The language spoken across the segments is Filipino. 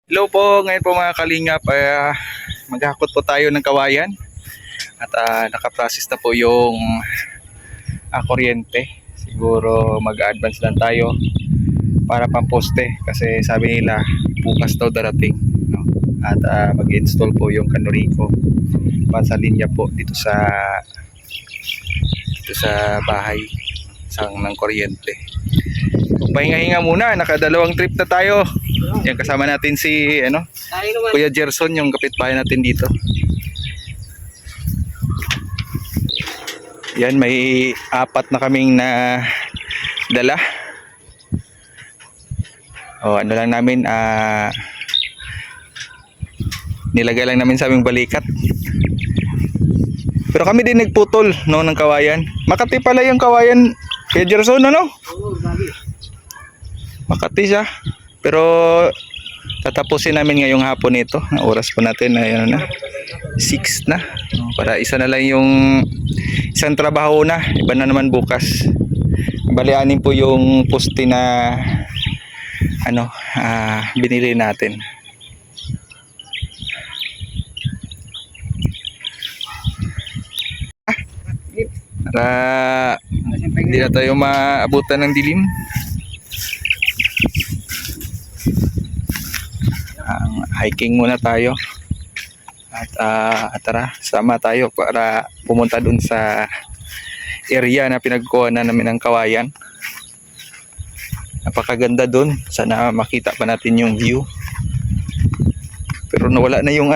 Hello po, ngayon po mga kalingap, maghakot po tayo ng kawayan at nakaprocess na po yung kuryente. Siguro mag-advance lang tayo para pamposte kasi sabi nila bukas daw darating, no? At mag-install po yung kanuriko para sa linya po dito sa bahay ng kuryente. Pahinga-hinga muna, nakadalawang trip na tayo. Yan, kasama natin si Kuya Gerson, yung kapitbahay natin dito. Yan, may apat na kaming na dala. Ano lang namin, nilagay lang namin sa aming balikat. Pero kami din nagputol ng kawayan. Makati pala yung kawayan, Kuya Gerson, ano? Makati siya. Pero tatapusin namin ngayong hapon ito. Ang oras po natin na 6 na. Para isa na lang yung isang trabaho na. Iba na naman bukas. Balianin po yung poste na binili natin. Para hindi na tayo maabutan ng dilim. Hiking muna tayo at tara, sama tayo para pumunta dun sa area na pinagkuhanan namin ng kawayan. Napakaganda dun, sana makita pa natin yung view, pero nawala na yung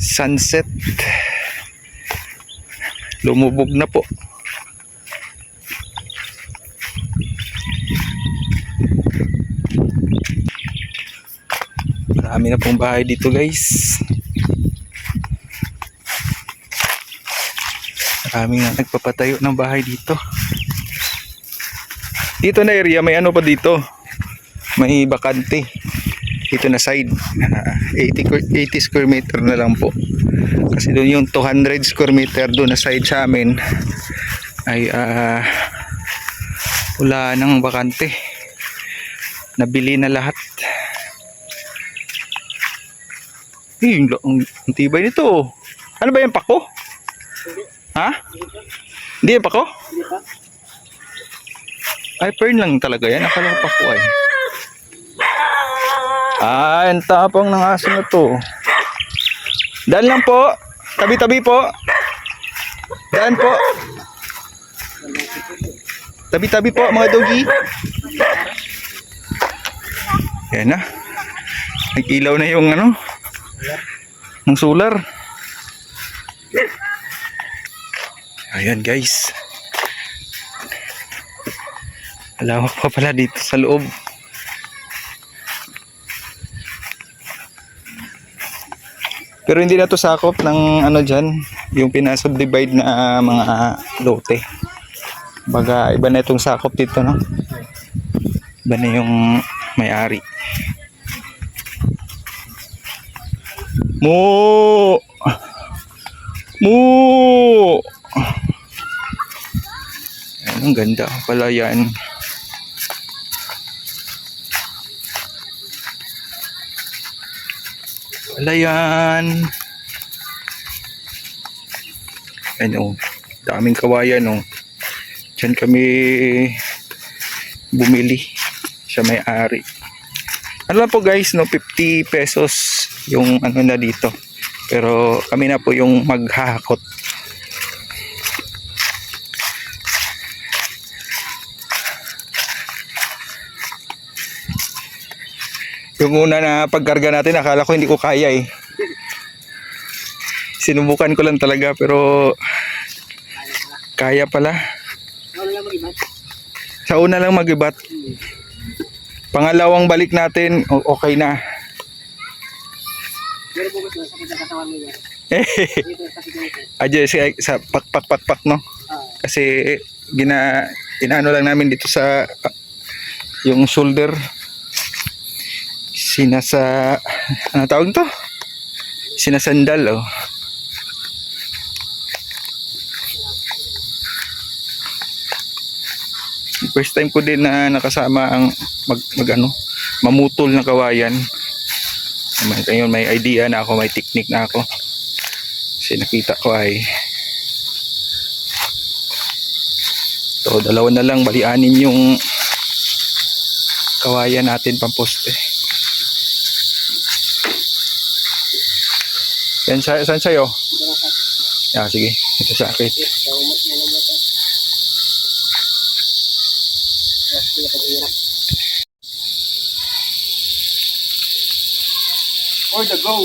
sunset, lumubog na po. Marami na pong bahay dito, guys. Marami na nagpapatayo ng bahay dito. Dito na area, may pa dito. May bakante. Dito na side. 80 square meter na lang po. Kasi doon yung 200 square meter doon na side sa amin ay wala nang bakante. Nabili na lahat. Ang tibay nito. Ano ba yung pako? Ha? Hindi yung pako? Ay, fern lang talaga yan. Akala ko pako ay. Ang tapang ng aso na to. Daan lang po. Tabi-tabi po. Daan po. Tabi-tabi po mga doggy. Yan na. Nag-ilaw na yung ng solar. Ayan, guys. Alawak pa pala dito sa loob. Pero hindi na to sakop ng dyan, yung pinasubdivide na mga lote. Baga iba na itong sakop dito, no? Iba na yung may-ari. Moo! Ang ganda pala yan. Daming kawayan, Diyan kami bumili sa may-ari. Ano lang po, guys, 50 pesos yung na dito. Pero kami na po yung maghahakot. Yung una na pagkarga natin, akala ko hindi ko kaya eh. Sinubukan ko lang talaga, pero kaya pala. Sa una lang mag-ibat. Pangalawang balik natin, okay na. Sa pak, no? Kasi inaano lang namin dito sa yung shoulder. Ano tawag to? Sinasandal, First time ko din na nakasama ang mamutol ng kawayan. Ngayon may idea na ako, may technique na ako. Kasi nakita ko ay ito, dalawa na lang, bali anim yung kawayan natin pamposte. Yan, saan sa'yo? Sige, ito sa akin. Or the go.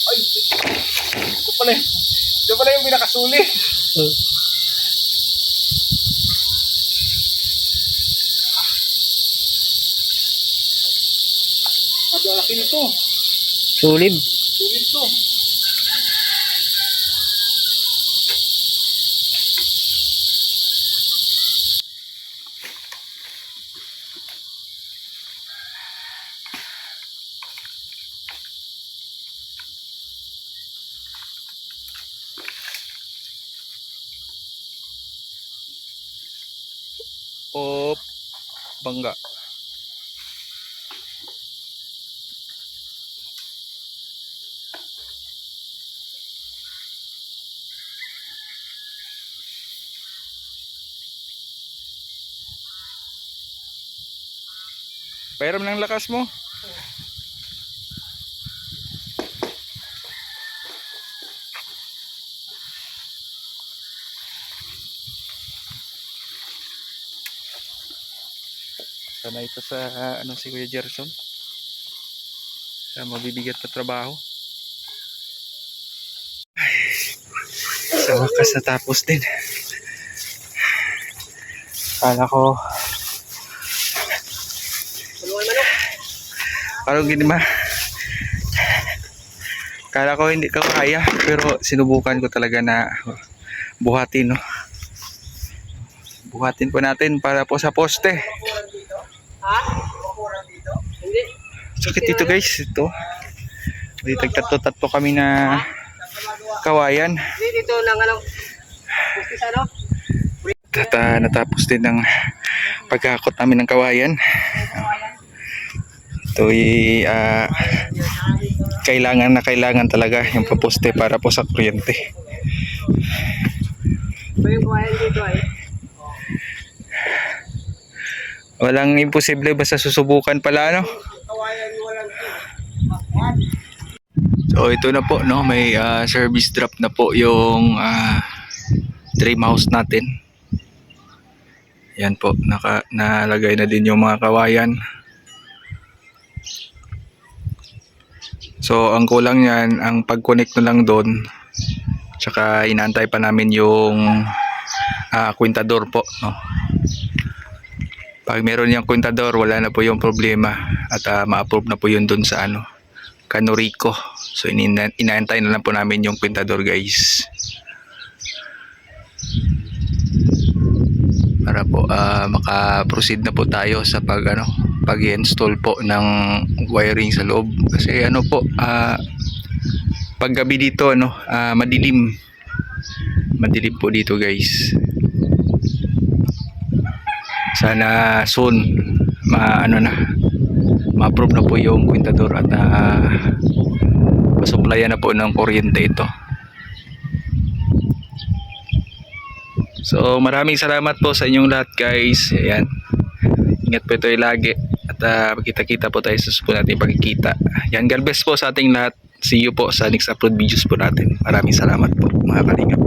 Ay, ito pala yung pinakasuli. At ang laki nito. Sulib. Sulit to. O bangga. Pairam ng lakas mo. Sana ito sa si Kuya Gerson. Sa mabibigat na trabaho. Sa wakas natapos din. Kala ko parang hindi kala ko hindi ko kaya, pero sinubukan ko talaga na buhatin, no. Buhatin po natin para po sa poste. Hindi. Sakit dito guys, ito. Dito tatlo kami na kawayan. Dito lang Gusto sa Natapos din ng pagkakot namin ng kawayan. Ito ay kailangan talaga yung paposte para po sa kuryente. Ito yung kawayan dito ay. Walang imposible, basta susubukan pala, no? Kawayan walang So ito na po, no, may service drop na po yung dream house natin. Yan po, nalagay na din yung mga kawayan. So ang kulang yan, ang pag-connect na lang doon. Tsaka inaantay pa namin yung kwintador po, no. Pag meron yung kwintador, wala na po yung problema at ma-approve na po yun doon sa Canorico. So inaantay na lang po namin yung kwintador, guys. Para po maka-proceed na po tayo sa pag-install po ng wiring sa loob. Kasi pag gabi dito madilim po dito, guys. Sana soon ma-approve na po yung kwintador at masupplyan na po ng kuryente ito. So maraming salamat po sa inyong lahat, guys. Ayan. Ingat po ito lagi at kita-kita po tayo sa susunod nating pagkikita. Yan, God bless po sa ating lahat. See you po sa next upload videos po natin. Maraming salamat po, mga kalingap.